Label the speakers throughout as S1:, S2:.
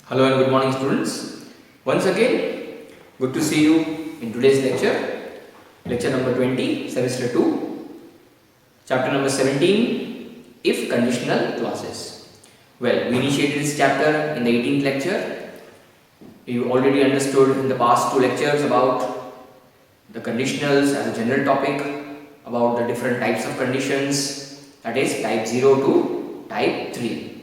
S1: Hello and good morning students. Once again, good to see you in today's lecture number 20, semester 2, chapter number 17, if conditional clauses. Well, we initiated this chapter in the 18th lecture. You already understood in the past two lectures about the conditionals as a general topic, about the different types of conditions, that is type 0 to type 3.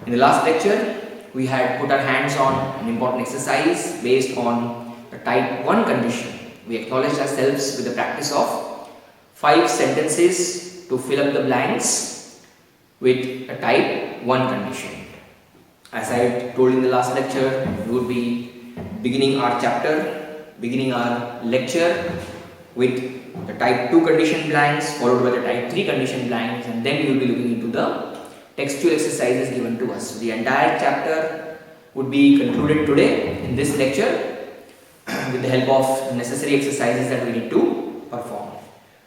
S1: In the last lecture, we had put our hands on an important exercise based on the type 1 condition. We acknowledged ourselves with the practice of 5 sentences to fill up the blanks with a type 1 condition. As I told in the last lecture, we would be beginning our lecture with the type 2 condition blanks followed by the type 3 condition blanks, and then we will be looking into the textual exercises given to us. So the entire chapter would be concluded today in this lecture with the help of the necessary exercises that we need to perform.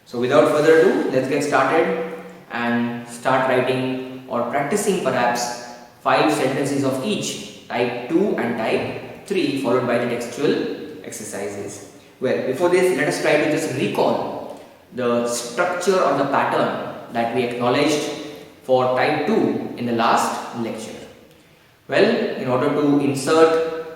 S1: So without further ado, let's get started and start writing or practicing perhaps 5 sentences of each, type 2 and type 3, followed by the textual exercises. Well, before this, let us try to just recall the structure or the pattern that we acknowledged for type 2 in the last lecture. Well, in order to insert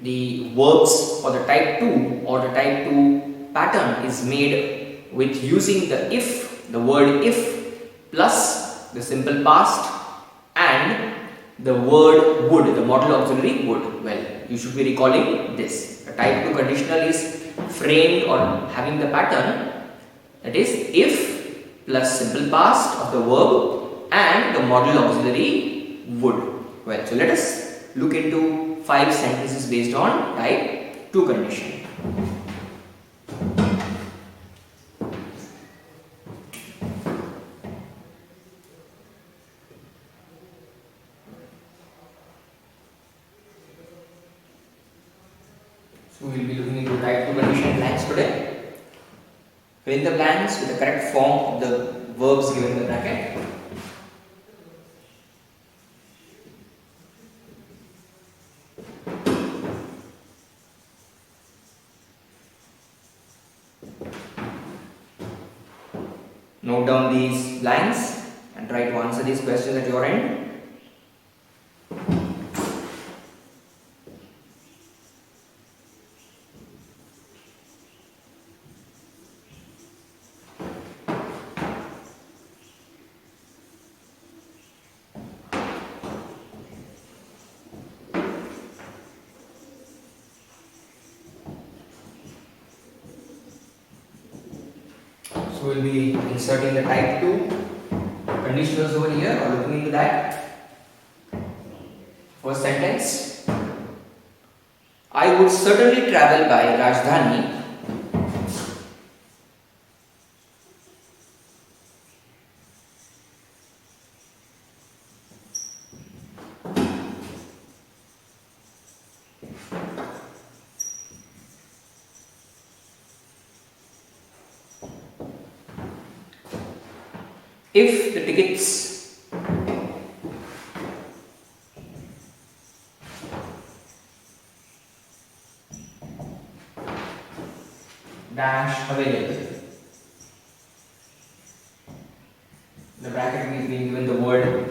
S1: the verbs for the type 2 or the type 2 pattern is made with using the if, the word if plus the simple past and the word would, the modal auxiliary would. Well, you should be recalling this. The type 2 conditional is framed or having the pattern, that is if plus simple past of the verb and the modal auxiliary would. Well, so let us look into 5 sentences based on type 2 condition. So we will be looking into type 2 condition blanks today. Fill in the blanks with the correct form of the verbs given in the bracket. Note down these blanks and try to answer these questions at your end. So we will be inserting the type 2 conditionals over here or looking into that. First sentence, I would certainly travel by Rajdhani if the tickets dash available. The bracket is being given the word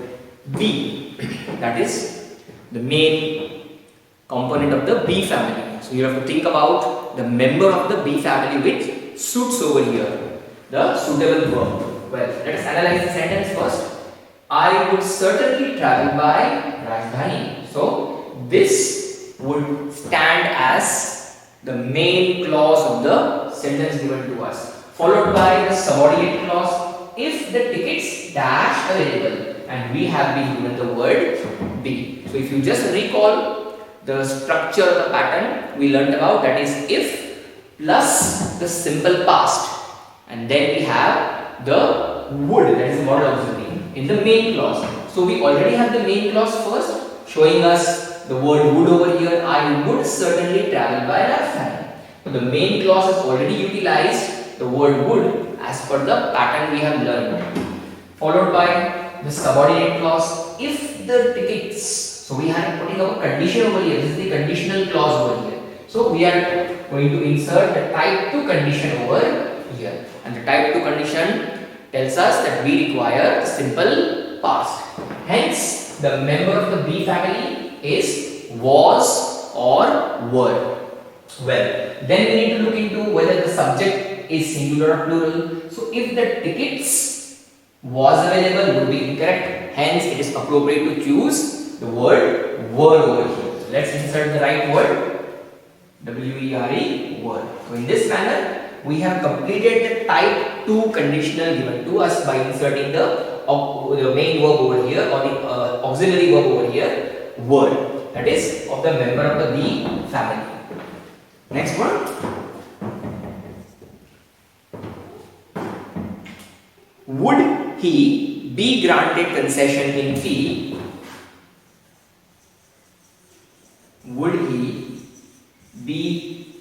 S1: B, that is the main component of the B family. So you have to think about the member of the B family which suits over here, the suitable verb. Well, let us analyze the sentence first. I would certainly travel by Rajdhani. So this would stand as the main clause of the sentence given to us, followed by the subordinate clause if the tickets dash available, and we have been given the word B. So if you just recall the structure of the pattern we learnt about, that is if plus the simple past, and then we have the would, that is the modal auxiliary in the main clause. So we already have the main clause first, showing us the word would over here. I would certainly travel by Rajdhani. So the main clause has already utilized the word would as per the pattern we have learned, followed by the subordinate clause if the tickets. So we had put in inserting our condition over here. This is the conditional clause over here. So we are going to insert the type 2 condition over here. And the type 2 condition tells us that we require simple past. Hence, the member of the B family is was or were. Well, then we need to look into whether the subject is singular or plural. So if the tickets was available would be incorrect. Hence, it is appropriate to choose the word were over here. So let's insert the right word. W-E-R-E, were. So in this manner, we have completed the type 2 conditional given to us by inserting the main verb over here or the auxiliary verb over here, were. That is of the member of the B family. Next one. Would he be granted concession in fee? Would he be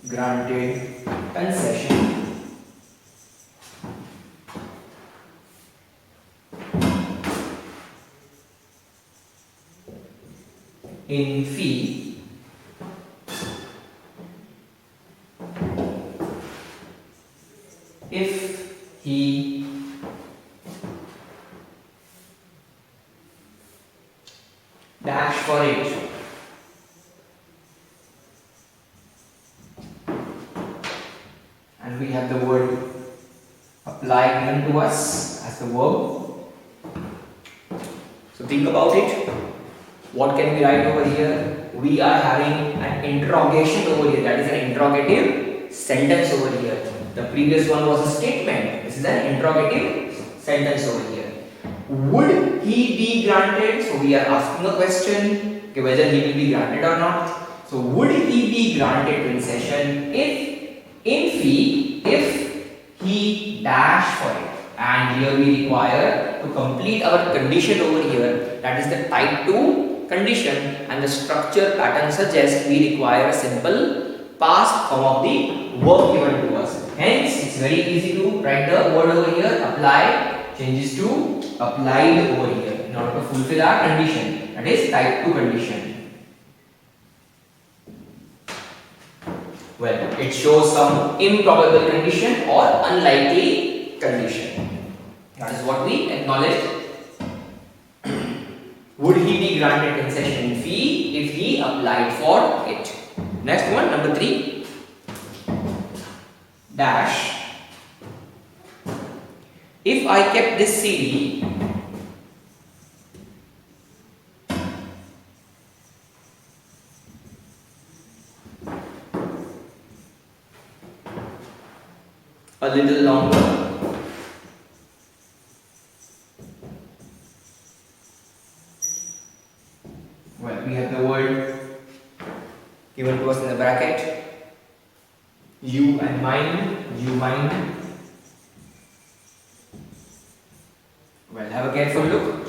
S1: granted concession in fee if he dash for it? And we have the word apply given to us as the verb. So think about it. What can we write over here? We are having an interrogation over here. That is an interrogative sentence over here. The previous one was a statement. This is an interrogative sentence over here. Would he be granted? So we are asking a question, okay, whether he will be granted or not. So would he be granted concession if in fee if he dash for it? And here we require to complete our condition over here. That is the type 2 condition, and the structure pattern suggests we require a simple past form of the verb given to us. Hence, it's very easy to write the word over here, apply, changes to applied over here in order to fulfill our condition. That is type 2 condition. Well, it shows some improbable condition or unlikely condition. That is what we acknowledged. Would he be granted concession in fee if he applied for it? Next one, number 3. Dash. If I kept this CD a little longer, well, we have the word given to us in the bracket, you and mind, you mind. Well, have a careful look.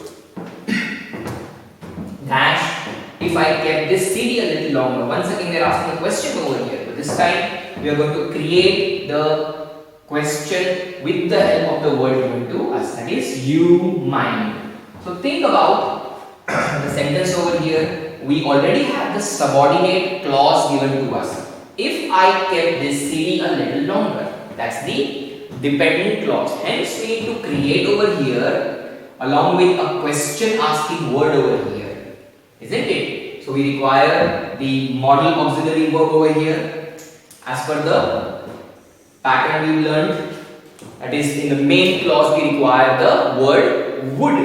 S1: Dash, if I kept this CD a little longer. Once again, we are asking a question over here. But this time, we are going to create the question with the help of the word given to us. That is, you mind. So think about the sentence over here. We already have the subordinate clause given to us. If I kept this CD a little longer, that's the dependent clause. Hence, we need to create over here along with a question asking word over here, isn't it? So we require the model auxiliary verb over here as per the pattern we learned. That is, in the main clause we require the word would.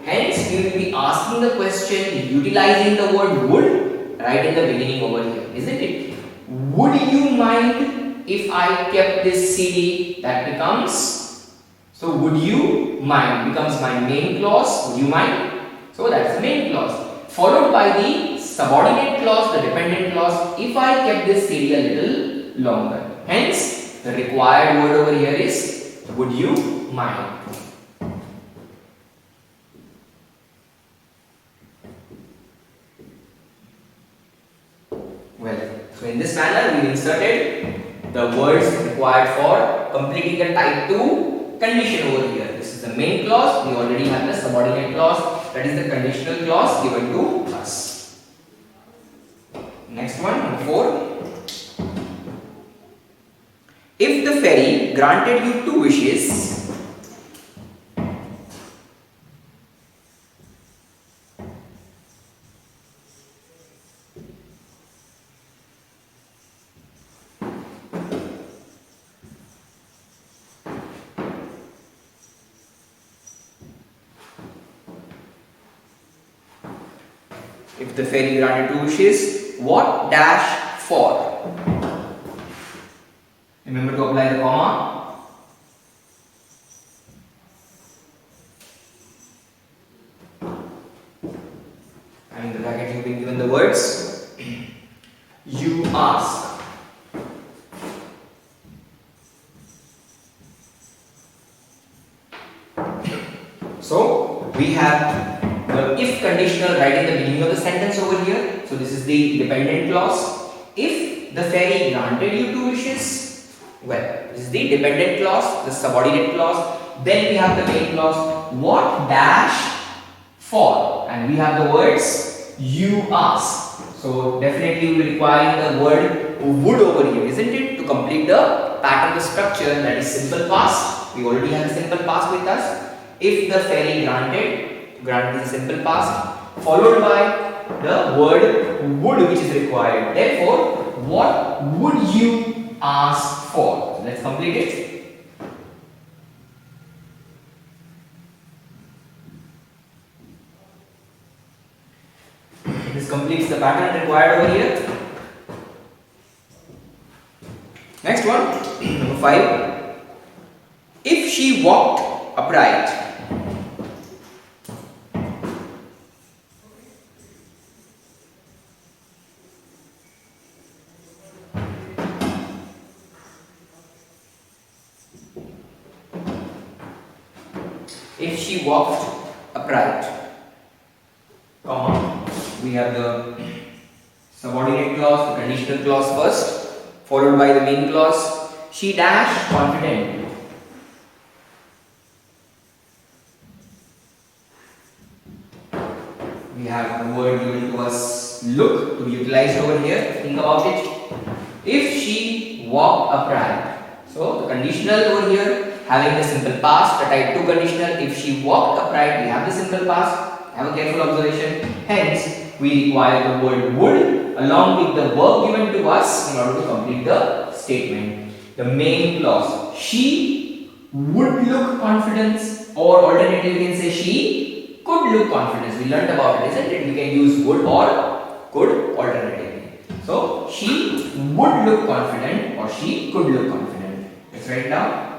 S1: Hence, we will be asking the question utilizing the word would right in the beginning over here, isn't it? Would you mind if I kept this CD? That becomes, so would you mind becomes my main clause. Would you mind? So that's the main clause. Followed by the subordinate clause, the dependent clause. If I kept this CD a little longer. Hence, the required word over here is would you mind? Well, so in this manner we inserted the words required for completing the type 2 condition over here. This is the main clause. We already have the subordinate clause. That is the conditional clause given to us. one, number 4. If the fairy granted you 2 wishes, if the fairy granted 2 wishes, what dash for? Remember to apply the comma. And in the bracket you've been given the words. You ask. So we have the if conditional right in the beginning of the sentence over here. So this is the dependent clause. If the fairy granted you 2 wishes, well, this is the dependent clause, the subordinate clause. Then we have the main clause. What dash for? And we have the words you ask. So definitely we require the word would over here, isn't it? To complete the pattern, the structure, that is simple past. We already have a simple past with us. If the fairy granted is a simple past, followed by the word would, which is required. Therefore, what would you ask for? Let's complete it. This completes the pattern required over here. Next one, number 5. If she walked upright, if she walked upright, comma, we have the subordinate clause, the conditional clause first, followed by the main clause. She dash confident. We have the word given to us look to be utilized over here. Think about it. If she walked upright. So the conditional over here having the simple past, the type 2 conditional. If she walked upright, we have the simple past. Have a careful observation. Hence, we require the word would along with the verb given to us in order to complete the statement. The main clause. She would look confident, or alternatively we can say she could look confident. We learned about it, isn't it? We can use would or could alternatively. So, she would look confident or she could look confident. Let's write it down.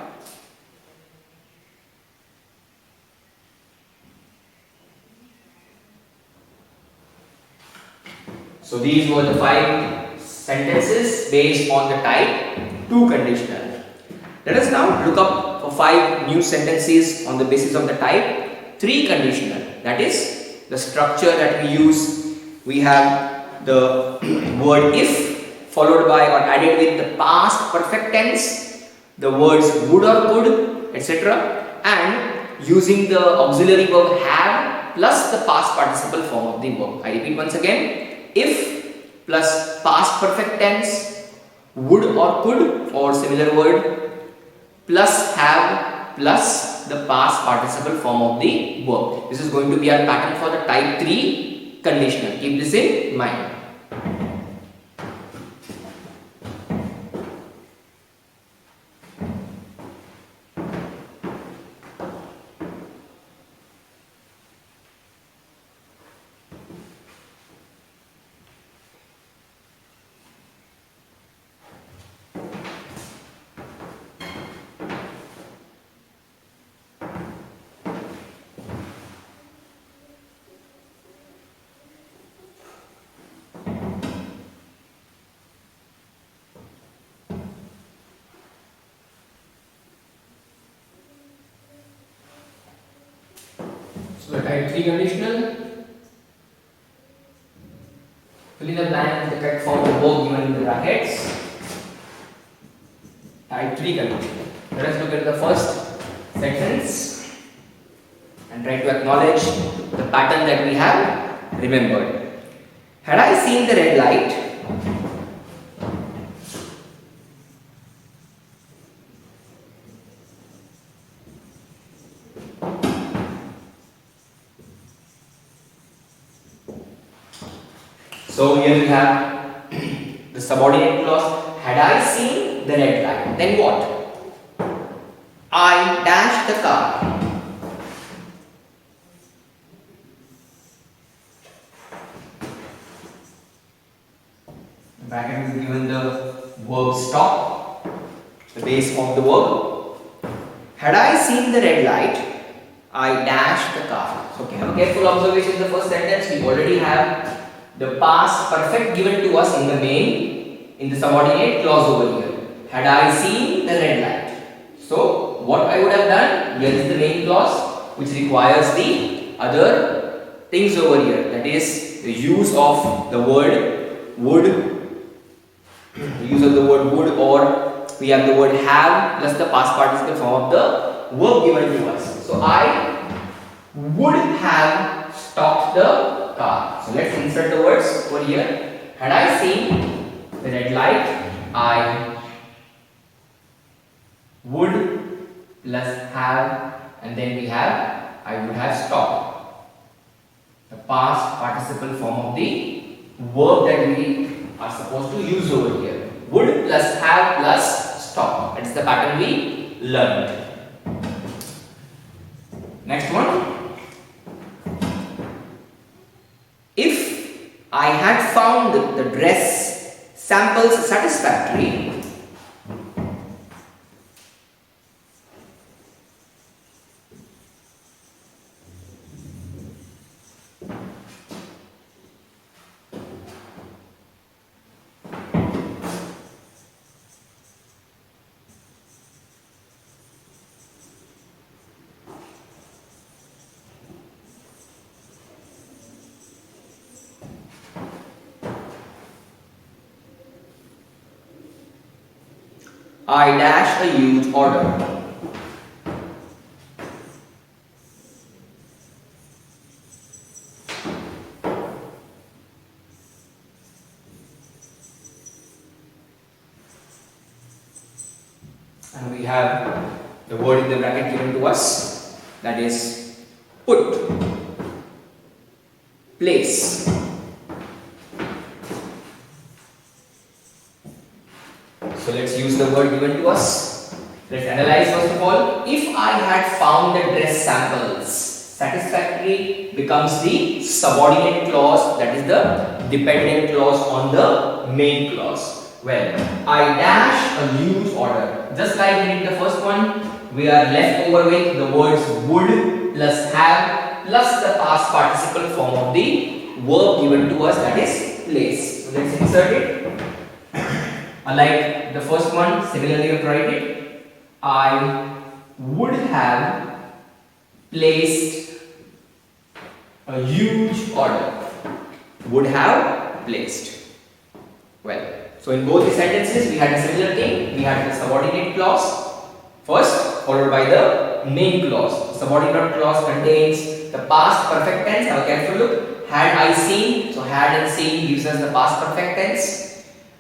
S1: So these were the 5 sentences based on the type 2 conditional. Let us now look up for 5 new sentences on the basis of the type 3 conditional. That is the structure that we use. We have the word if followed by or added with the past perfect tense, the words would or could, etc. and using the auxiliary verb have plus the past participle form of the verb. I repeat once again. If plus past perfect tense, would or could or similar word, plus have plus the past participle form of the verb. This is going to be our pattern for the type 3 conditional. Keep this in mind. So the type 3 conditional, fill in the blank with the correct form of the verb given in the brackets. Type 3 conditional. Let us look at the first sentence and try to acknowledge the pattern that we have remembered. Had I seen the red light, So here we have the subordinate clause. Had I seen the red light, then what? I dashed the car. The bracket is given the verb stop, the base of the verb. Had I seen the red light, I dashed the car. Okay, have a careful observation in the first sentence. We already have the past perfect given to us in the main, in the subordinate clause over here. Had I seen the red light. So, what I would have done, here is the main clause which requires the other things over here. That is the use of the word would, the use of the word would, or we have the word have plus the past participle form of the verb given to us. So, I would have stopped the car. So let's insert the words over here. Had I seen the red light, I would plus have, and then we have I would have stopped. The past participle form of the verb that we are supposed to use over here. Would plus have plus stop. That is the pattern we learned. Next one. If I had found the dress samples satisfactory, I dash a huge order. And we have the word in the bracket given to us, that is put, place. So let's use the word given to us. Let's analyze first of all. If I had found the dress samples satisfactory becomes the subordinate clause, that is the dependent clause on the main clause. Well, I dash a huge order. Just like we did the first one, we are left over with the words would plus have plus the past participle form of the verb given to us, that is place. So let's insert it. Like the first one, similarly we write it. I would have placed a huge order. Would have placed. Well, so in both the sentences we had a similar thing. We had the subordinate clause first, followed by the main clause. Subordinate clause contains the past perfect tense. Have a careful look. Had I seen, so had and seen gives us the past perfect tense.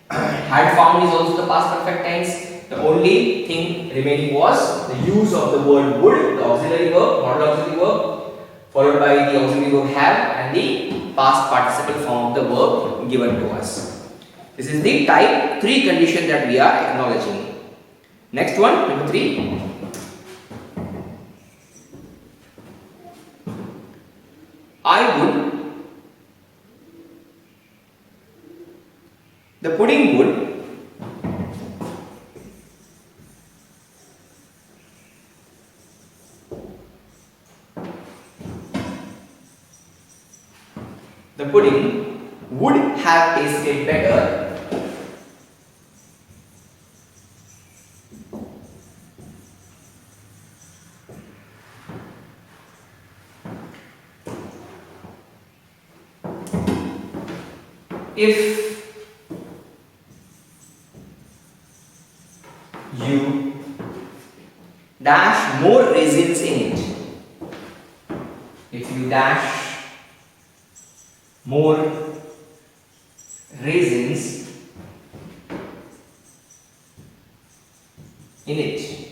S1: Had found is also the past perfect tense. The only thing remaining was the use of the word would, the auxiliary verb, modal auxiliary verb, followed by the auxiliary verb have and the past participle form of the verb given to us. This is the type 3 condition that we are acknowledging. Next one, number 3. I would, the pudding would, the pudding would have tasted better if you dash more raisins in it. If you dash more raisins in it.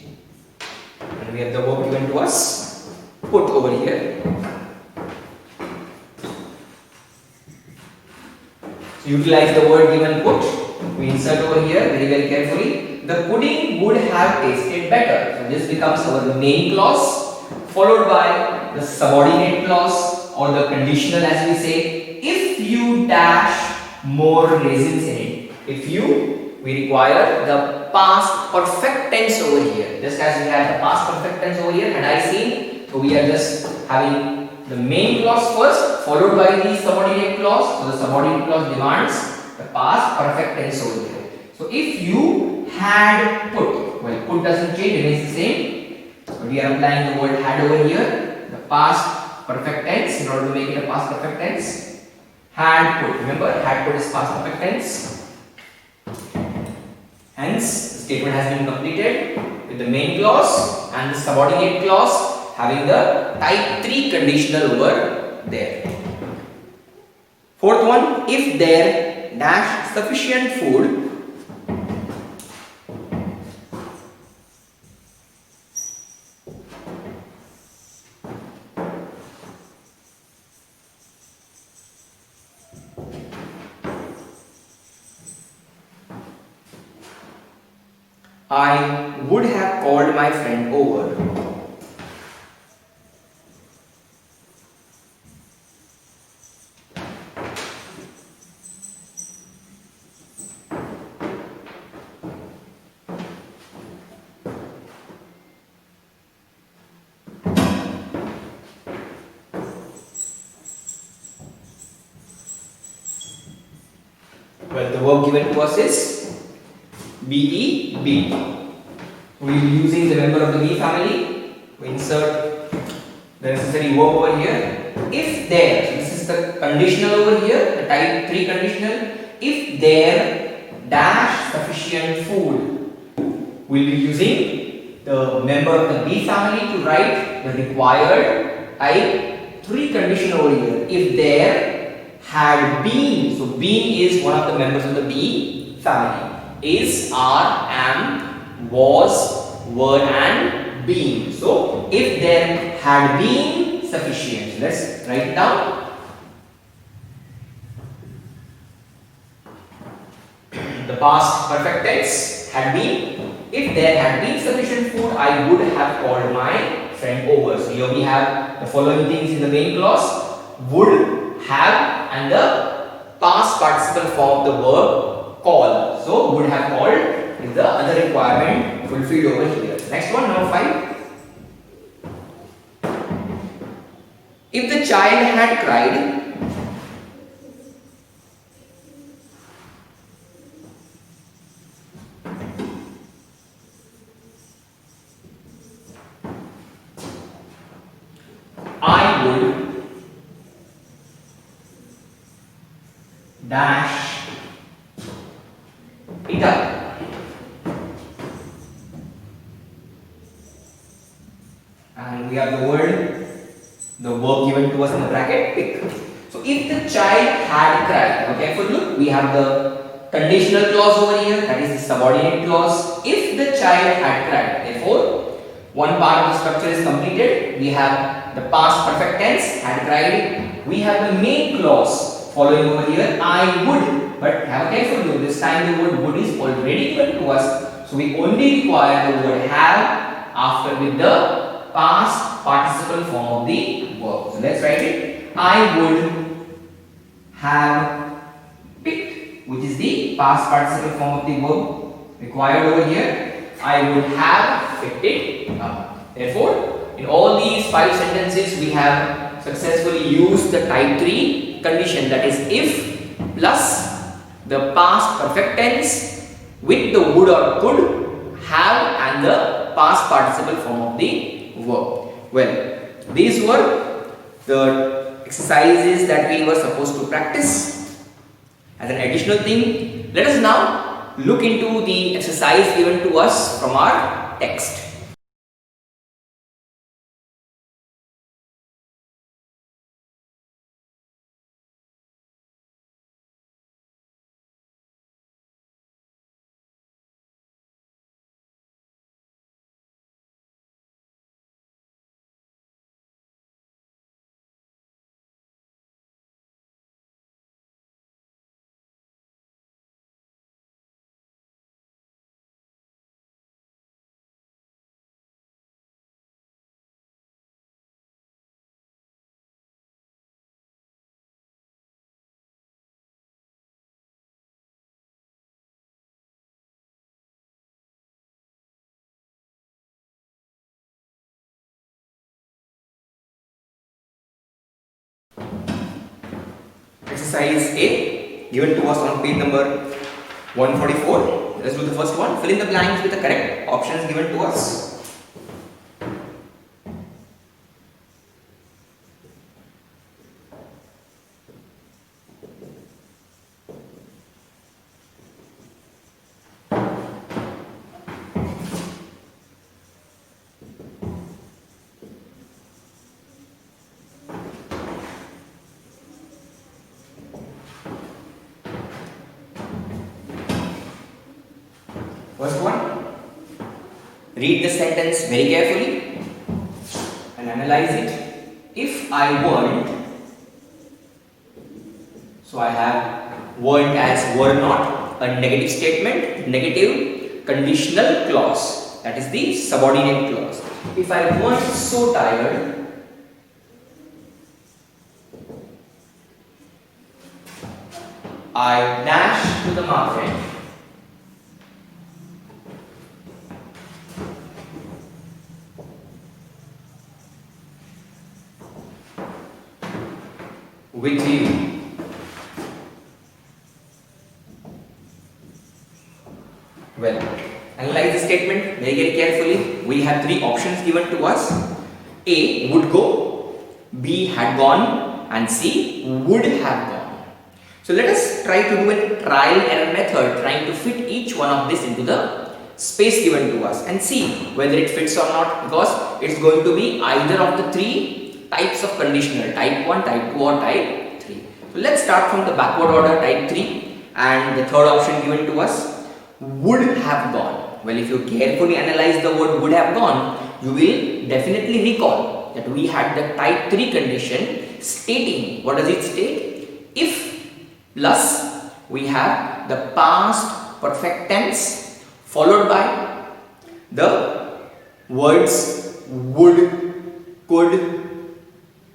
S1: And we have the verb given to us, put over here. So utilize the word given put. We insert over here very carefully. The pudding would have tasted better. So this becomes our main clause, followed by the subordinate clause or the conditional, as we say. If you dash more raisins in it. If you, we require the past perfect tense over here. Just as we had the past perfect tense over here, had I seen. So we are just having the main clause first, followed by the subordinate clause. So the subordinate clause demands the past perfect tense over here. So if you had put, well, put doesn't change, remains the same. But we are applying the word had over here, the past perfect tense, in order to make it a past perfect tense. Had put, remember, had put is past perfect tense. Hence, the statement has been completed with the main clause and the subordinate clause having the type 3 conditional over there. Fourth one, if there dash sufficient food I would have called my friend over. Well, the verb given to us is be. We will be using the member of the be family. We insert the necessary verb over here. If there, so this is the conditional over here, the type 3 conditional. If there dash sufficient food, we will be using the member of the be family to write the required type 3 condition over here. If there had been, so been is one of the members of the be family. Is, are, am, was, were and been. So if there had been sufficient, let's write it down. The past perfect tense had been. If there had been sufficient food, I would have called my friend over. So here we have the following things in the main clause: would, have, and the past participle form of the verb call. So would have called is the other requirement fulfilled over here. Next one, number 5. If the child had cried, I would dash it up. And we have the verb given to us in the bracket, pick. So if the child had cried, okay, for look, we have the conditional clause over here, that is the subordinate clause. If the child had cried, therefore, one part of the structure is completed. We have the past perfect tense, had cried. We have the main clause following over here, I would. But have a careful look, this time the word would is already given to us. So we only require the word have after with the past participle form of the verb. So let's write it. I would have picked, which is the past participle form of the verb required over here. I would have picked it up. Therefore, in all these 5 sentences, we have successfully used the type 3 condition, that is if plus the past perfect tense with the would or could, have, and the past participle form of the verb. Well, these were the exercises that we were supposed to practice. As an additional thing, let us now look into the exercise given to us from our text. exercise A given to us on page number 144. Let's do the first one. Fill in the blanks with the correct options given to us. First one, read the sentence very carefully and analyze it. If I weren't, so I have weren't as were not, a negative statement, negative conditional clause, that is the subordinate clause. If I weren't so tired, I dash to the market with you. Well, analyze the statement very carefully. We have three options given to us. A, would go, B, had gone, and C, would have gone. So let us try to do a trial error method, trying to fit each one of this into the space given to us and see whether it fits or not, because it's going to be either of the three types of conditional, type 1, type 2 or type 3. So let's start from the backward order, type 3, and the third option given to us, would have gone. Well, if you carefully analyze the word would have gone, you will definitely recall that we had the type 3 condition stating, what does it state? If plus we have the past perfect tense followed by the words would, could,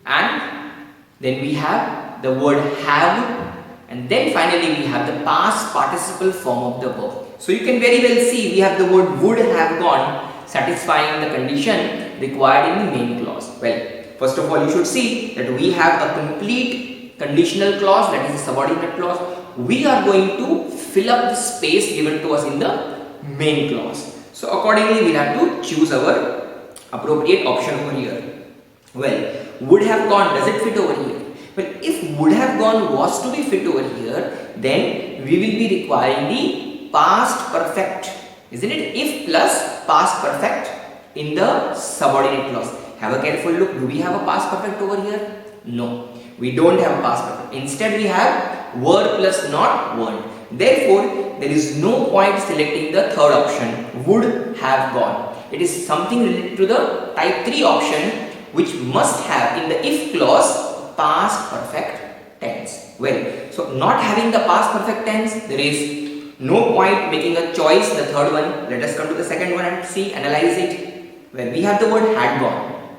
S1: and then we have the word have, and then finally we have the past participle form of the verb. So you can very well see we have the word would have gone satisfying the condition required in the main clause. Well, first of all, you should see that we have a complete conditional clause, that is a subordinate clause. We are going to fill up the space given to us in the main clause. So accordingly, we have to choose our appropriate option over here. Well, would have gone, does it fit over here? Well, if would have gone was to be fit over here, then we will be requiring the past perfect, isn't it? If plus past perfect in the subordinate clause. Have a careful look. Do we have a past perfect over here? No, we don't have a past perfect. Instead, we have were plus not weren't. Therefore, there is no point selecting the third option, would have gone. It is something related to the type 3 option, which must have in the if clause past perfect tense. Well, so not having the past perfect tense, there is no point making a choice, the third one. Let us come to the second one and see, analyze it. Well, we have the word had gone.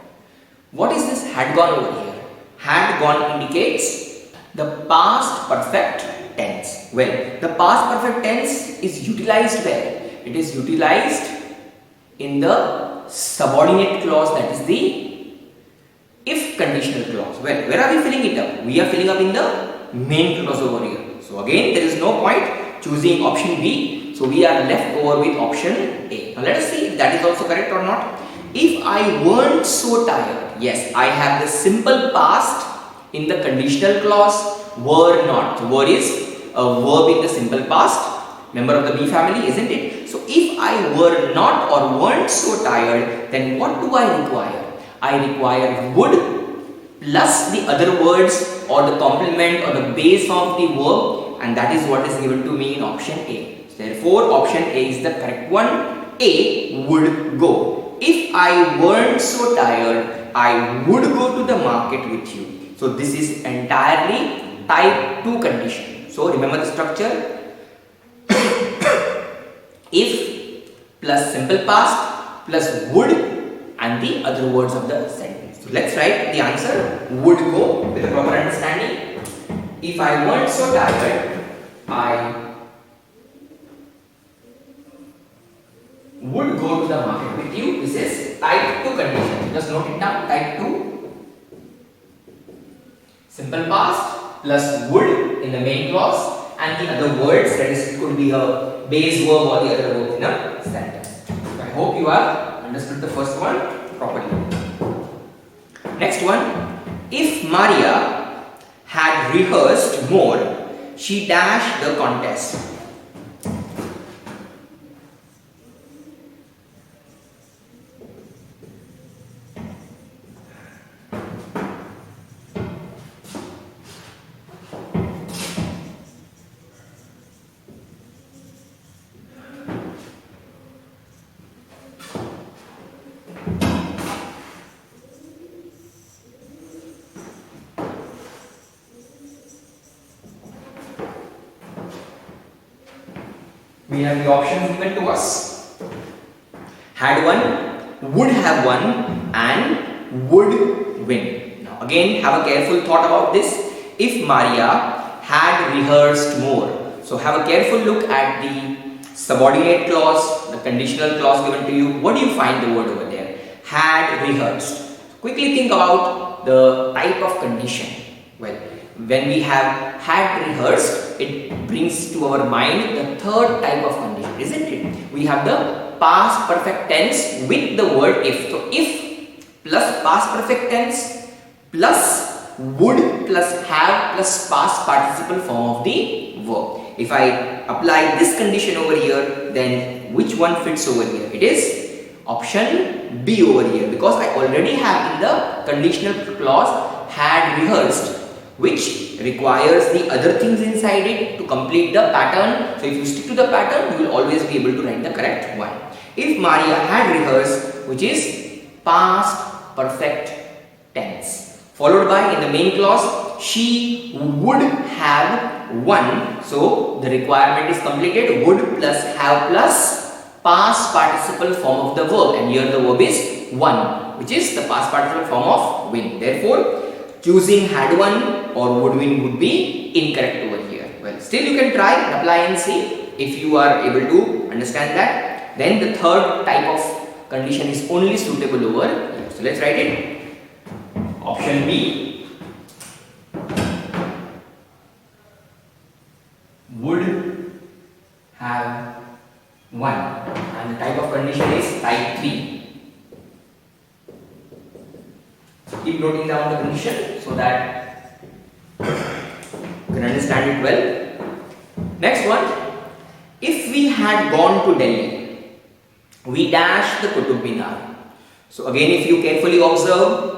S1: What is this had gone over here? Had gone indicates the past perfect tense. Well, the past perfect tense is utilized where? It is utilized in the subordinate clause, that is the if conditional clause. Well, where are we filling it up? We are filling up in the main clause over here. So again, there is no point choosing option B, so we are left over with option A. Now let us see if that is also correct or not. If I weren't so tired, yes, I have the simple past in the conditional clause, were not. So were is a verb in the simple past, member of the B family, isn't it? So if I were not or weren't so tired, then what do I require? I require would plus the other words or the complement or the base form of the verb, and that is what is given to me in option A. Therefore, option A is the correct one. A, would go. If I weren't so tired, I would go to the market with you. So this is entirely type 2 condition. So remember the structure. If plus simple past plus would and the other words of the sentence. So let's write the answer, would go, with a proper understanding. If I weren't so tired, I would go to the market with you. This is type 2 condition. Just note it down, type 2. Simple past plus would in the main clause and the other words, that is, it could be a base verb or the other verb in a sentence. So I hope you have understood the first one properly. Next one, if Maria had rehearsed more, she dashed the contest. We have the options given to us. Had won, would have won, and would win. Now again, have a careful thought about this. If Maria had rehearsed more. So have a careful look at the subordinate clause, the conditional clause given to you. What do you find the word over there? Had rehearsed. Quickly think about the type of condition. Well, when we have had rehearsed, it brings to our mind the third type of condition, isn't it? We have the past perfect tense with the word if. So if plus past perfect tense plus would plus have plus past participle form of the verb. If I apply this condition over here, then which one fits over here? It is option B over here, because I already have in the conditional clause had rehearsed, which requires the other things inside it to complete the pattern. So if you stick to the pattern, you will always be able to write the correct one. If Maria had rehearsed, which is past perfect tense, followed by in the main clause, she would have won. So the requirement is completed. Would plus have plus past participle form of the verb, and here the verb is won, which is the past participle form of win. Therefore, choosing had won or would win would be incorrect over here. Well, still you can try and apply and see if you are able to understand that. Then the third type of condition is only suitable over here. So let's write it. Option B, would have won, and the type of condition is type 3. Keep noting down the condition so that you can understand it well. Next one, if we had gone to Delhi, we dashed the Qutub Minar. So again, if you carefully observe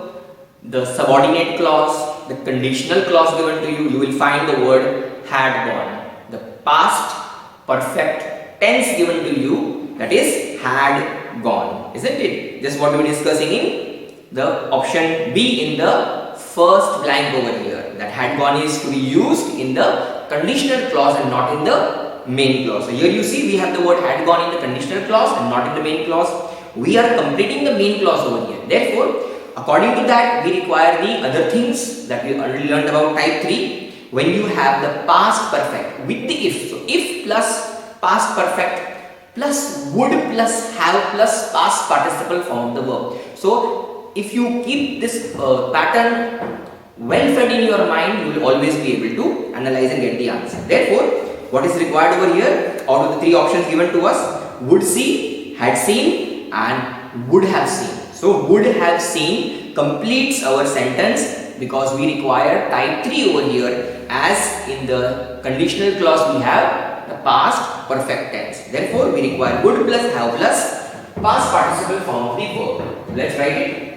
S1: the subordinate clause, the conditional clause given to you, you will find the word had gone. The past perfect tense given to you, that is had gone, isn't it? Just what we were discussing in the option B in the first blank over here, that had gone is to be used in the conditional clause and not in the main clause. So here you see we have the word had gone in the conditional clause and not in the main clause. We are completing the main clause over here. Therefore, according to that, we require the other things that we already learned about type 3. When you have the past perfect with the if, so if plus past perfect plus would plus have plus past participle form of the verb. So if you keep this pattern well fed in your mind, you will always be able to analyze and get the answer. Therefore, what is required over here, out of the three options given to us, would see, had seen and would have seen. So would have seen completes our sentence because we require type 3 over here, as in the conditional clause we have the past perfect tense. Therefore, we require would plus have plus past participle form of the verb. Let's write it.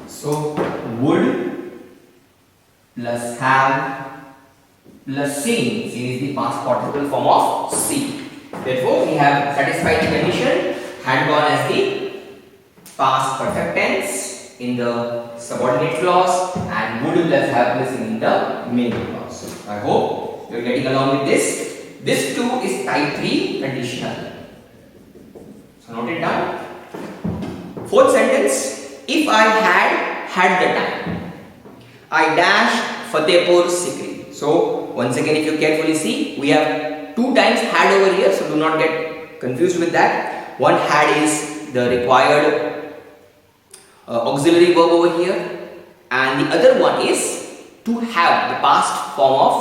S1: So would plus have plus seen. Seen is the past participle form of see. Therefore, we have satisfied the condition. Had gone as the past perfect tense in the subordinate clause and would plus have plus in the main clause. I hope you are getting along with this. This too is type 3 conditional. So note it down. Fourth sentence. If I had the time, I dashed Fatehpur Sikri. So once again, if you carefully see, we have two times had over here. So do not get confused with that. One had is the required auxiliary verb over here, and the other one is to have, the past form of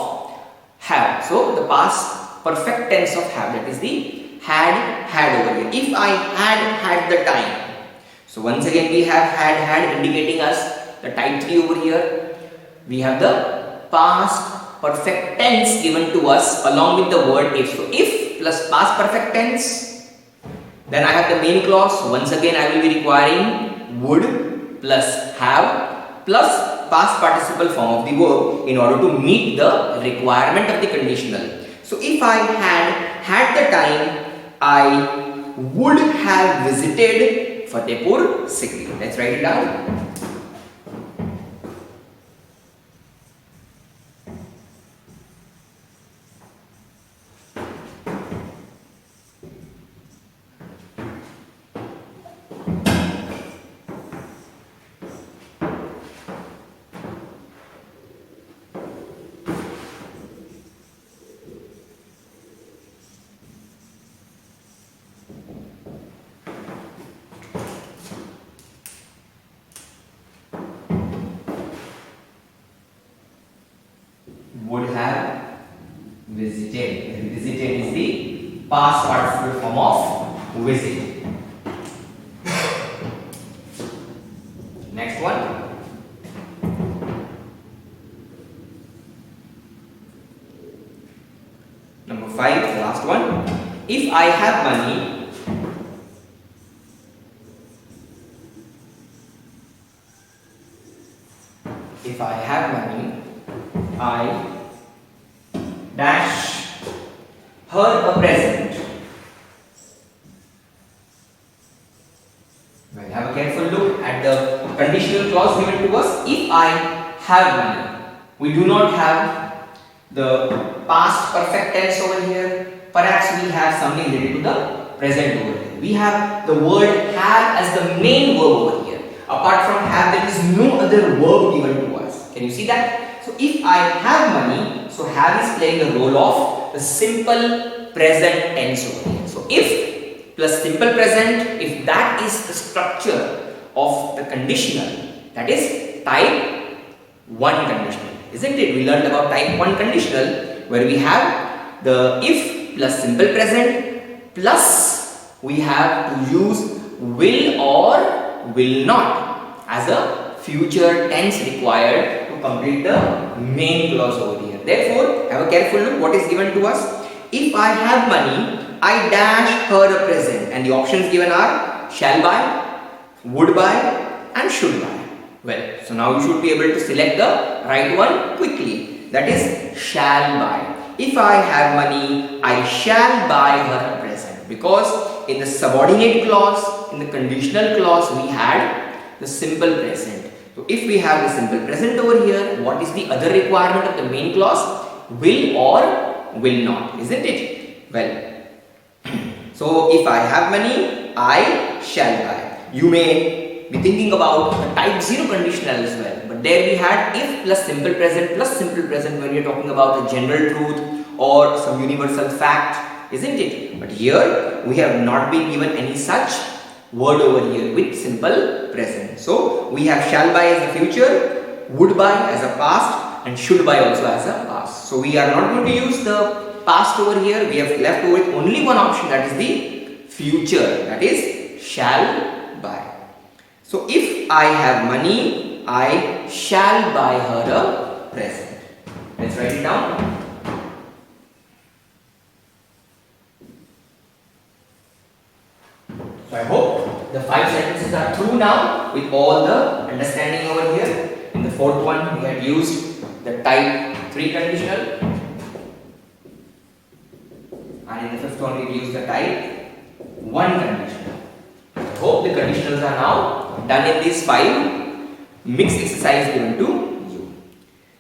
S1: have. So the past perfect tense of have, that is the had over here. If I had the time. So once again we have had indicating us the type 3 over here. We have the past perfect tense given to us along with the word if. So if plus past perfect tense, then I have the main clause. So once again I will be requiring would plus have plus past participle form of the verb in order to meet the requirement of the conditional. So if I had the time, I would have visited Fatehpur Sikri. Let's write it down. Would have visited. Visited is the past participle form of visit. Next one. Number 5, the last one. If I have money, if I have money, I dash her a present. Well, have a careful look at the conditional clause given to us. If I have money, we do not have the past perfect tense over here. Perhaps we have something related to the present over here. We have the word have as the main verb over here. Apart from have, there is no other verb given to us. Can you see that? So if I have money, so have is playing the role of the simple present tense over here. So if plus simple present, if that is the structure of the conditional, that is type 1 conditional, isn't it? We learned about type 1 conditional where we have the if plus simple present plus we have to use will or will not as a future tense required to complete the main clause over here. Therefore, have a careful look what is given to us. If I have money, I dash her a present, and the options given are shall buy, would buy and should buy. Well, so now you should be able to select the right one quickly. That is shall buy. If I have money, I shall buy her a present, because in the subordinate clause, in the conditional clause, we had the simple present. So if we have the simple present over here, what is the other requirement of the main clause? Will or will not, isn't it? Well, so if I have money, I shall buy. You may be thinking about the type 0 conditional as well, but there we had if plus simple present when we are talking about a general truth or some universal fact, isn't it? But here we have not been given any such word over here with simple present. So we have shall buy as a future, would buy as a past and should buy also as a past. So we are not going to use the past over here. We have left over with only one option, that is the future, that is shall buy. So if I have money, I shall buy her a present. Let's write it down. So I hope the 5 sentences are through now with all the understanding over here. In the fourth one, we had used the type 3 conditional, and in the fifth one we will use the type 1 conditional. I hope the conditionals are now done in these 5 mixed exercise given to you.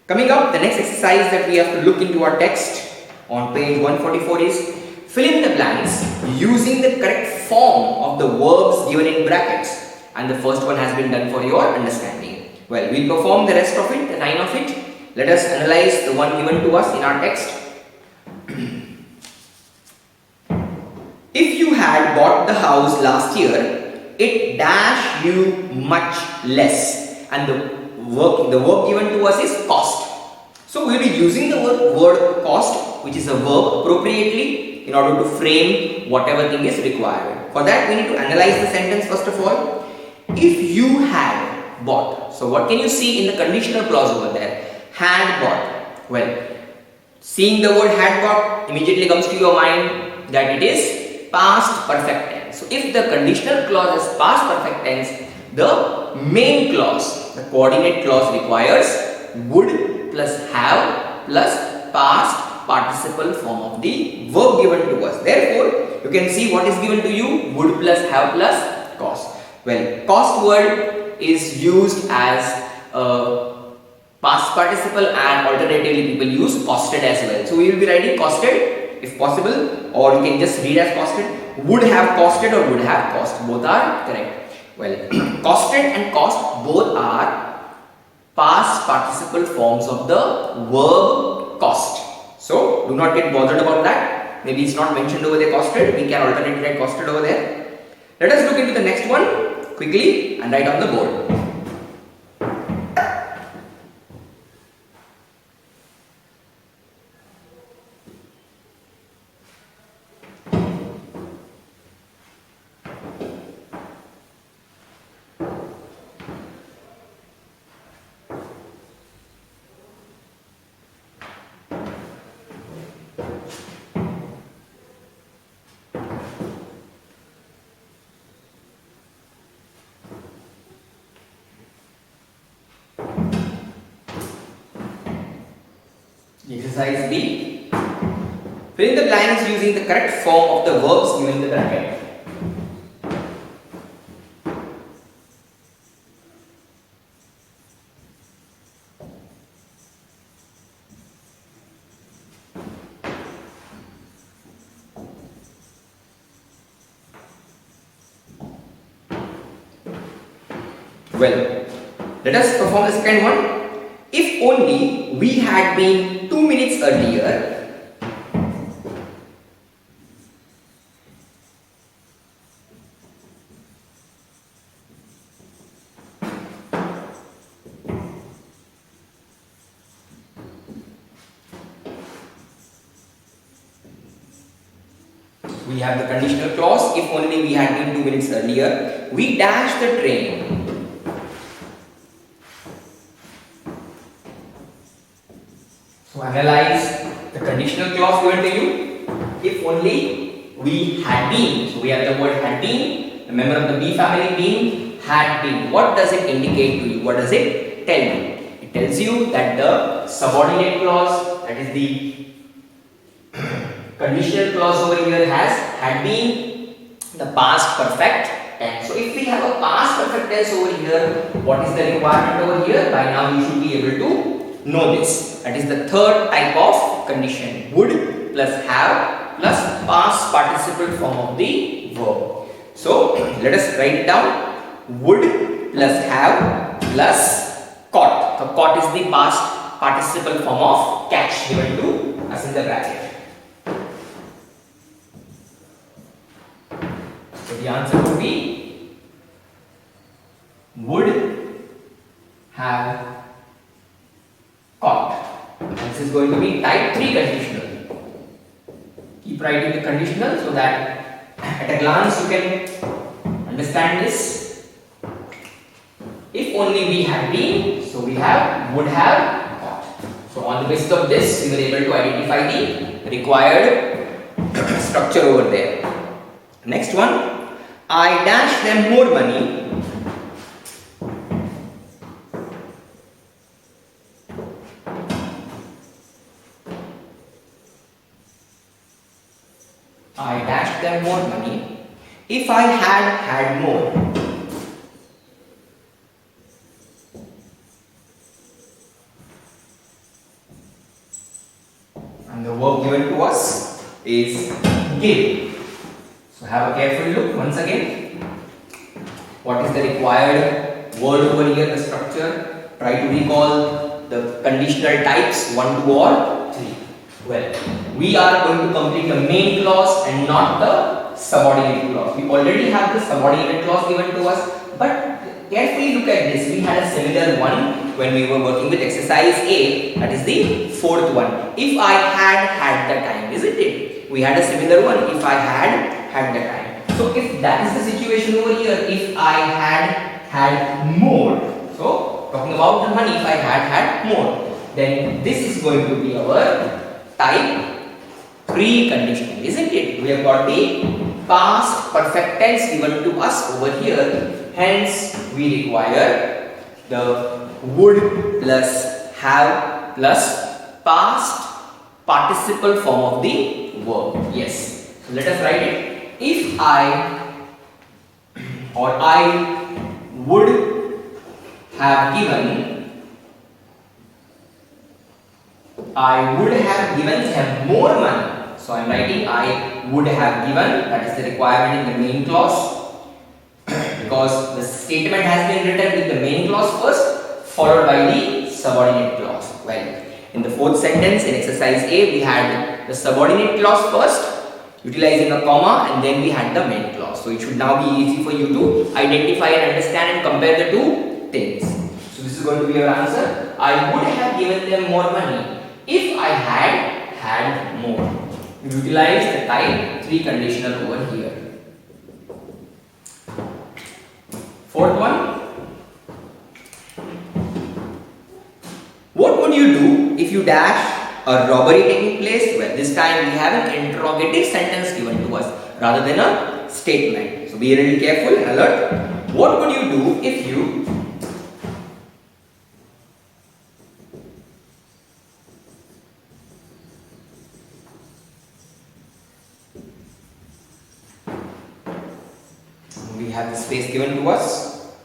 S1: Coming up, the next exercise that we have to look into our text on page 144 is fill in the blanks using the correct form of the verbs given in brackets, and the first one has been done for your understanding. Well, we'll perform the rest of it, the 9 of it. Let us analyze the one given to us in our text. If you had bought the house last year, it dash you much less, and the verb given to us is cost. So we will be using the word cost, which is a verb, appropriately in order to frame whatever thing is required. For that we need to analyze the sentence first of all. If you had bought, so what can you see in the conditional clause over there? Had bought. Well, seeing the word had bought immediately comes to your mind that it is past perfect tense. So if the conditional clause is past perfect tense, the main clause, the coordinate clause requires would plus have plus past participle form of the verb given to us. Therefore, you can see what is given to you: would plus have plus cost. Well, cost word is used as a past participle, and alternatively people use costed as well. So we will be writing costed if possible, or you can just read as costed. Would have costed or would have cost, both are correct. Well, costed and cost both are past participle forms of the verb cost. So do not get bothered about that. Maybe it's not mentioned over there costed. We can alternate write costed over there. Let us look into the next one quickly and write on the board. Exercise B. Fill in the blanks using the correct form of the verbs given in the bracket. Well, let us perform the second one. If only we had been 2 minutes earlier, we have the conditional clause. If only we had been 2 minutes earlier, we dash the train. So analyze the conditional clause given to you. If only we had been. So we have the word had been. The member of the B family being had been. What does it indicate to you? What does it tell you? It tells you that the subordinate clause, that is the conditional clause over here, has had been the past perfect tense. So if we have a past perfect tense over here, what is the requirement over here? By now you should be able to know this. That is the third type of condition. Would plus have plus past participle form of the verb. So let us write it down. Would plus have plus caught. So caught is the past participle form of catch given to us in the bracket. So the answer would be would have caught. This is going to be type 3 conditional. Keep writing the conditional so that at a glance you can understand this. If only we had been, so we have would have caught. So on the basis of this, we were able to identify the required structure over there. Next one. I dash them more money I dashed them more money if I had had more. And the verb given to us is give. So have a careful look once again. What is the required word over here, the structure? Try to recall the conditional types 1, 2 or 3. Well, we are going to complete the main clause and not the subordinate clause. We already have the subordinate clause given to us, but carefully look at this. We had a similar one when we were working with exercise A, that is the fourth one. If I had the time, isn't it? We had a similar one, if I had the time. So if that is the situation over here, if I had more, so talking about the money, if I had more, then this is going to be our type 3 conditional, isn't it? We have got the past perfect tense given to us over here. Hence, we require the would plus have plus past participle form of the verb. Yes. So let us write it. If I would have given, I would have given them more money. So I am writing I would have given, that is the requirement in the main clause, because the statement has been written with the main clause first, followed by the subordinate clause. Well, in the fourth sentence in exercise A, we had the subordinate clause first, utilizing a comma, and then we had the main clause. So it should now be easy for you to identify and understand and compare the two things. So this is going to be your answer. I would have given them more money if I had more. Utilize the type 3 conditional over here. Fourth one. What would you do if you dash a robbery taking place? Well, this time we have an interrogative sentence given to us rather than a statement. So be really careful and alert. What would you do if you have the space given to us,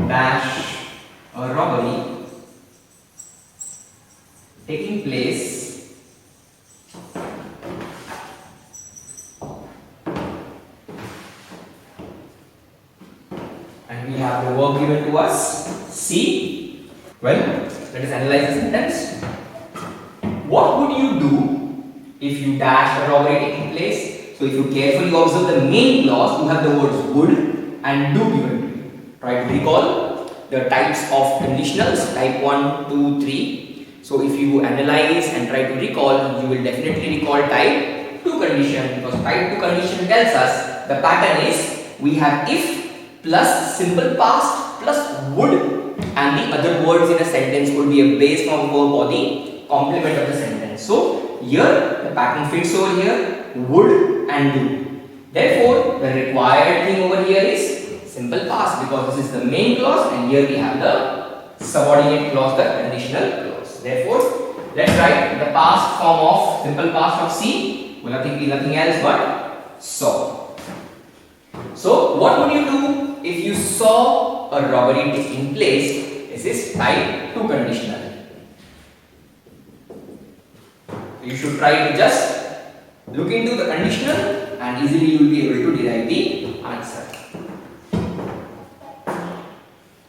S1: dash a robbery taking place and we have the verb given to us, see. Well, let us analyze the sentence. What would you do if you dash a robbery taking place? So if you carefully observe the main clause, you have the words would and do given to you. Try to recall the types of conditionals, type 1, 2, 3. So if you analyze and try to recall, you will definitely recall type 2 condition, because type 2 condition tells us the pattern is we have if plus simple past plus would, and the other words in a sentence would be a base form verb or the complement of the sentence. So here the pattern fits over here, would and do. Therefore, the required thing over here is simple past, because this is the main clause and here we have the subordinate clause, the conditional clause. Therefore, let's write the past form of simple past of see will be nothing else but saw. So, what would you do if you saw a robbery taking place? This is type 2 conditional. You should try to just look into the conditional and easily you will be able to derive the answer.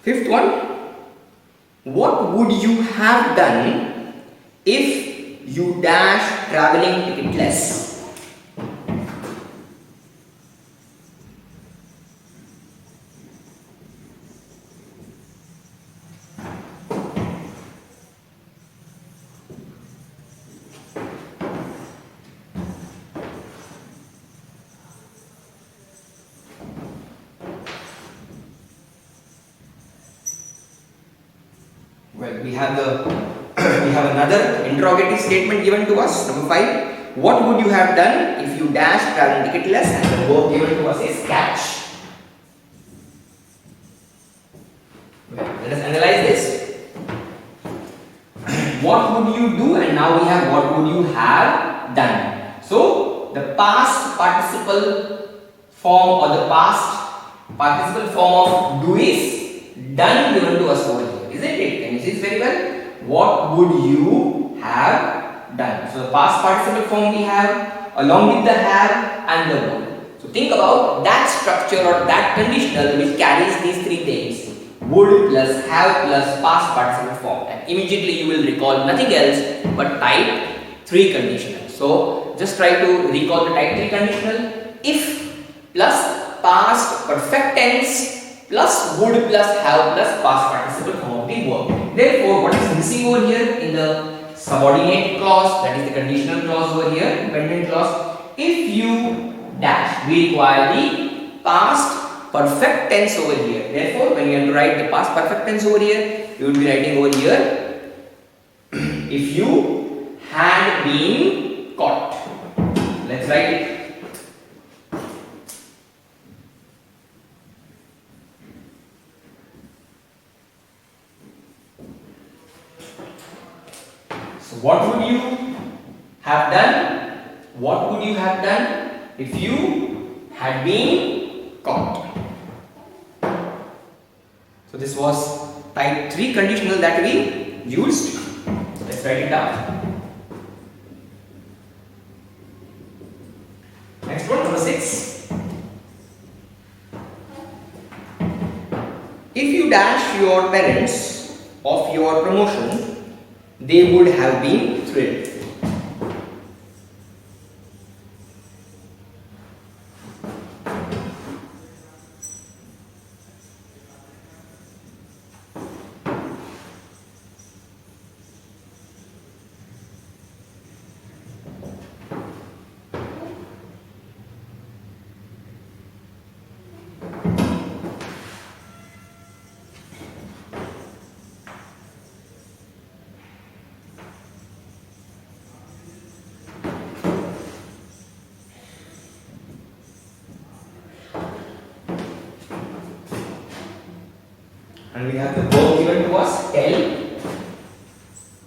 S1: Fifth one. What would you have done if you dash traveling ticketless? Well, we have another interrogative statement given to us. Number 5. What would you have done if you dash traveling ticketless? And the verb given to us is catch. Well, let us analyze this. What would you do? And now we have what would you have done. So the past participle form or the past participle form of do is done given to us over here, isn't it? Can you see this very well? What would you have done? So the past participle form we have along with the have and the would. So think about that structure or that conditional which carries these three things: would plus have plus past participle form, and immediately you will recall nothing else but type 3 conditional. So just try to recall the type 3 conditional: if plus past perfect tense plus would plus have plus past participle form of the verb. Therefore, what is missing over here in the subordinate clause, that is the conditional clause over here, dependent clause, if you dash, we require the past perfect tense over here. Therefore, when you have to write the past perfect tense over here, you will be writing over here if you had been caught. Let's write it. So what would you have done? What would you have done if you had been caught? So this was type 3 conditional that we used. Let's write it down. Next one, number 6. If you dash your parents of your promotion, they would have been thrilled. And we have the verb given to us, tell.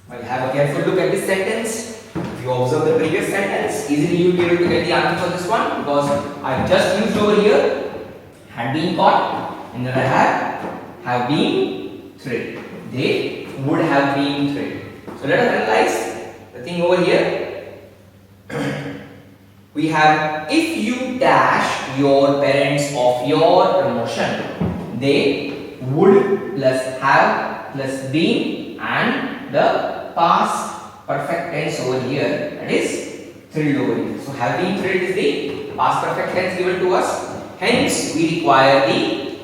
S1: Well, have a careful look at this sentence. If you observe the previous sentence, easily you will be able to get the answer for this one, because I just used over here had been caught, and then I have been thrilled. They would have been thrilled. So let us analyze the thing over here. We have, if you dash your parents of your promotion, they would plus have plus been, and the past perfect tense over here, that is thrilled over here. So have been thrilled is the past perfect tense given to us. Hence we require the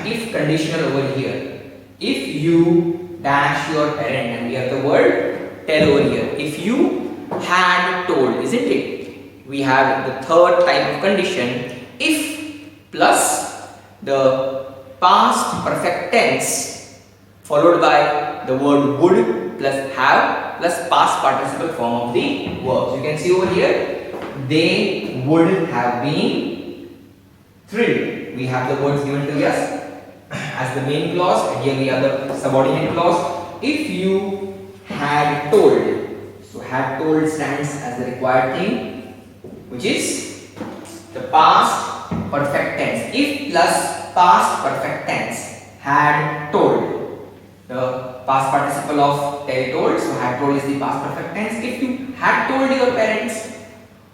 S1: if conditional over here. If you dash your parent, and we have the word tell over here. If you had told, isn't it? We have the third type of condition, if plus the past perfect tense followed by the word would plus have plus past participle form of the verb. So you can see over here, they would have been thrilled. We have the words given to us as the main clause, and here we have the subordinate clause. If you had told, so had told stands as the required thing, which is the past perfect tense. If plus past perfect tense, had told, the past participle of tell told, so had told is the past perfect tense. If you had told your parents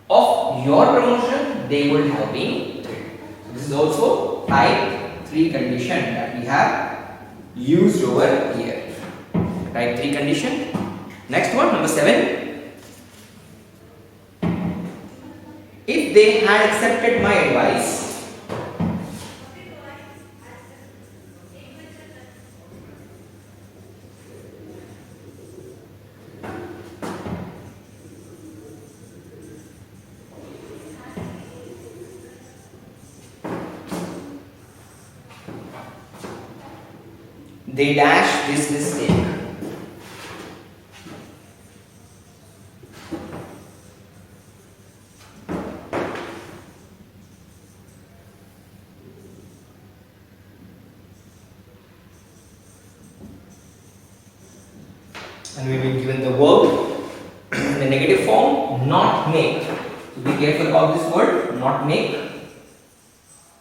S1: of your promotion, they would have been thrilled. So this is also type 3 condition that we have used over here. Type 3 condition. Next one, number 7. If they had accepted my advice, they dash this mistake. And we will be given the verb and the a negative form, not make. So be careful about this word, not make.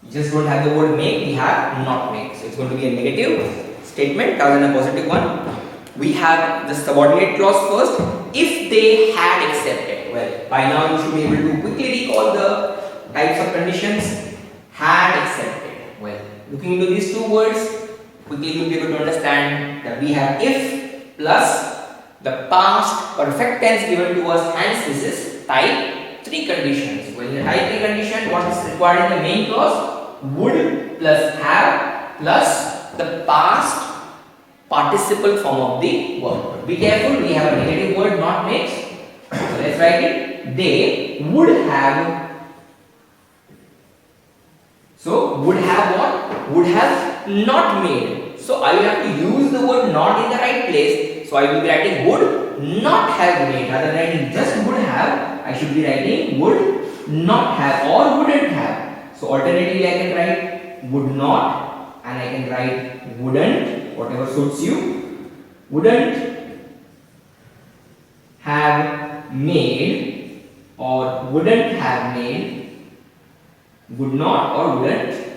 S1: We just don't have the word make, we have not make. So it's going to be a negative statement rather than a positive one. We have the subordinate clause first. If they had accepted. Well, by now you should be able to quickly recall the types of conditions. Had accepted. Well, looking into these two words, quickly you will be able to understand that we have if plus the past perfect tense given to us, hence this is type 3 conditions. Well, in the type 3 condition, what is required in the main clause? Would plus have plus the past participle form of the verb. Be careful, we have a negative word, not makes. So let's write it. They would have. So would have what? Would have not made. So I will have to use the word not in the right place. So I will be writing would not have made. Rather than writing just would have, I should be writing would not have or wouldn't have. So alternatively I can write would not and I can write wouldn't, whatever suits you. Wouldn't have made or wouldn't have made, would not or wouldn't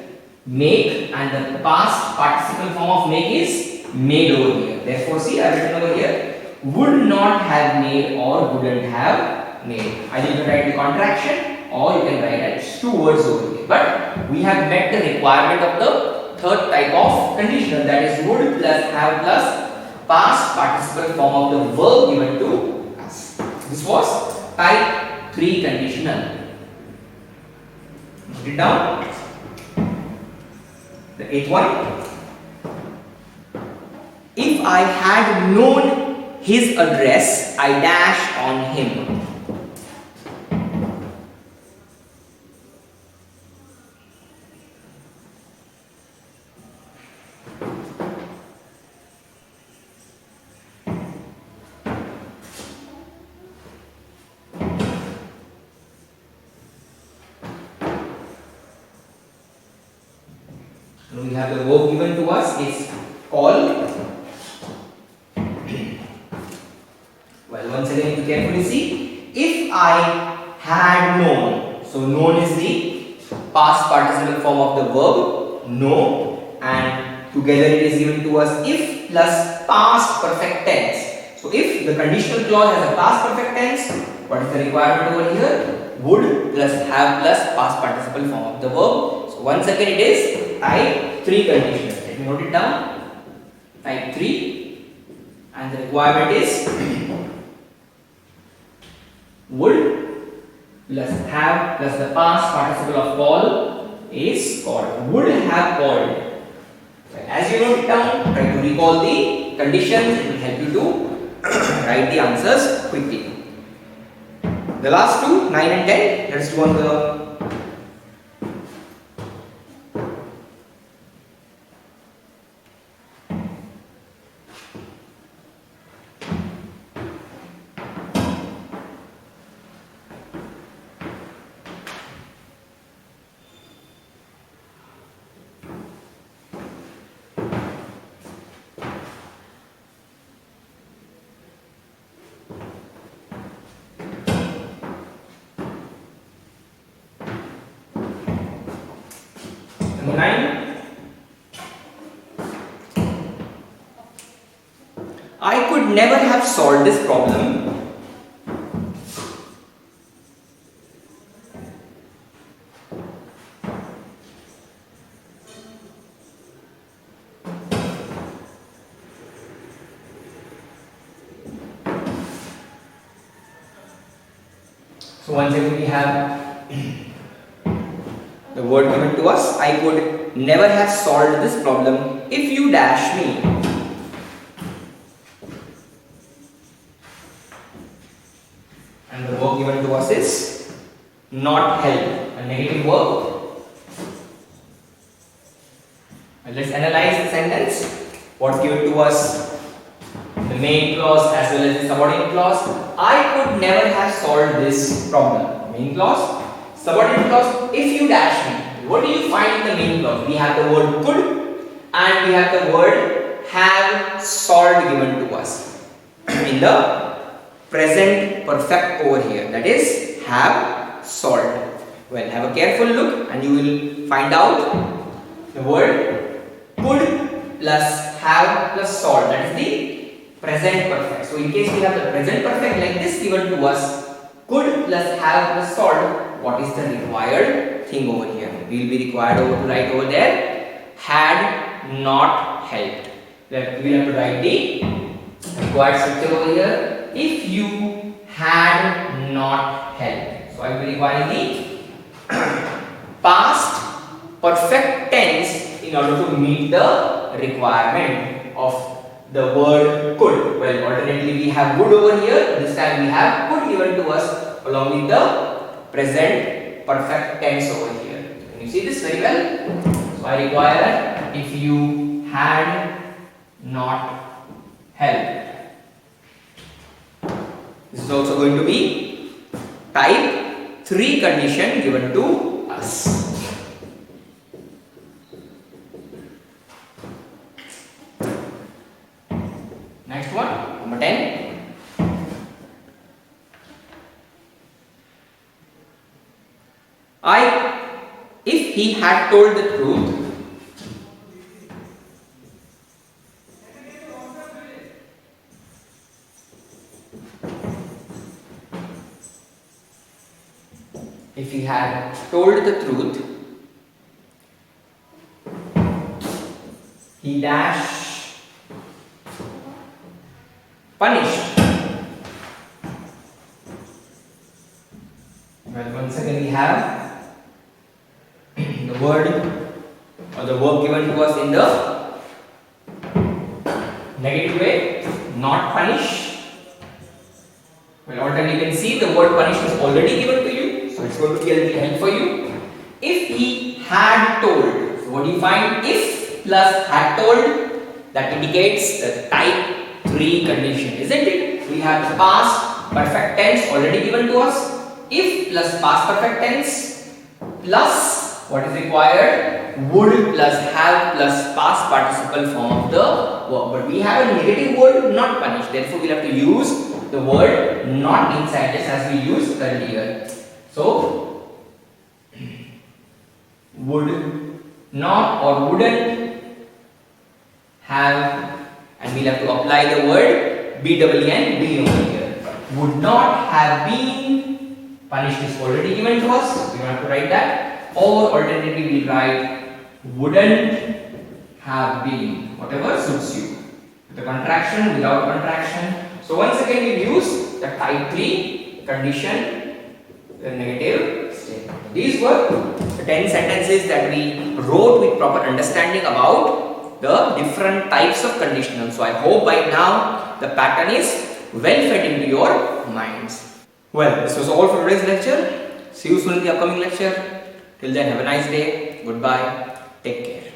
S1: make, and the past participle form of make is made over here. Therefore, see, I have written over here would not have made or wouldn't have made. Either you can write the contraction or you can write as two words over here. But we have met the requirement of the third type of conditional, that is would plus have plus past participle form of the verb given to us. This was type 3 conditional. Put it down. The 8th one. If I had known his address, I dash on him. We have the verb given to us is call. Well, once again, you carefully see. If I had known, so known is the past participle form of the verb know, and together it is given to us if plus past perfect tense. So if the conditional clause has a past perfect tense, what is the requirement over here? Would plus have plus past participle form of the verb. So once again, it is type 3 conditional. Let me note it down. Type 3, and the requirement is would plus have plus the past participle of call is called. Would have called. As you note it down, try to recall the conditions. It will help you to write the answers quickly. The last two, 9 and 10, let's do on the number 9. I could never have solved this problem so once again we have the word given to us. I could never have solved this problem if you dash me. And the verb given to us is not help, a negative verb. And let's analyze the sentence. What's given to us? The main clause as well as the subordinate clause. I could never have solved this problem. Main clause. Subordinate clause, if you dash me. What do you find in the main clause? We have the word could and we have the word have solved given to us. In the present perfect over here, that is have solved. Well, have a careful look and you will find out the word could plus have plus solved, that is the present perfect. So in case we have the present perfect like this given to us, could plus have plus solved, what is the required thing over here? We will be required to write over there had not helped. We will have to write the required structure over here. If you had not helped. So I will be requiring the past perfect tense in order to meet the requirement of the word could. Well, alternatively we have would over here. This time we have could given to us along with the present perfect tense over here. Can you see this very well? So I require if you had not helped. This is also going to be type 3 condition given to us. Next one, number 10. If he had told the truth, if he had told the truth, he dash punished. Well, once again we have the word or the verb given to us in the negative way, not punish. Well, already you can see the word punish is already given to you, so it's going to be a little help for you. If he had told, so what do you find? If plus had told, that indicates the type 3 condition, isn't it? We have the past perfect tense already given to us. If plus past perfect tense plus what is required? Would plus have plus past participle form of the verb. But we have a negative word, not punish. Therefore, we have to use the word not inside just as we used earlier. So, would not or wouldn't have, and we'll have to apply the word BWN over here. Would not have been punished is already given to us. We don't have to write that. Or alternatively we write wouldn't have been, whatever suits you. With the contraction, without contraction. So once again we use the type 3 condition, the negative statement. These were the 10 sentences that we wrote with proper understanding about the different types of conditional. So I hope by now the pattern is well fed into your minds. Well, this was all for today's lecture. See you soon in the upcoming lecture. Till then, have a nice day. Goodbye. Take care.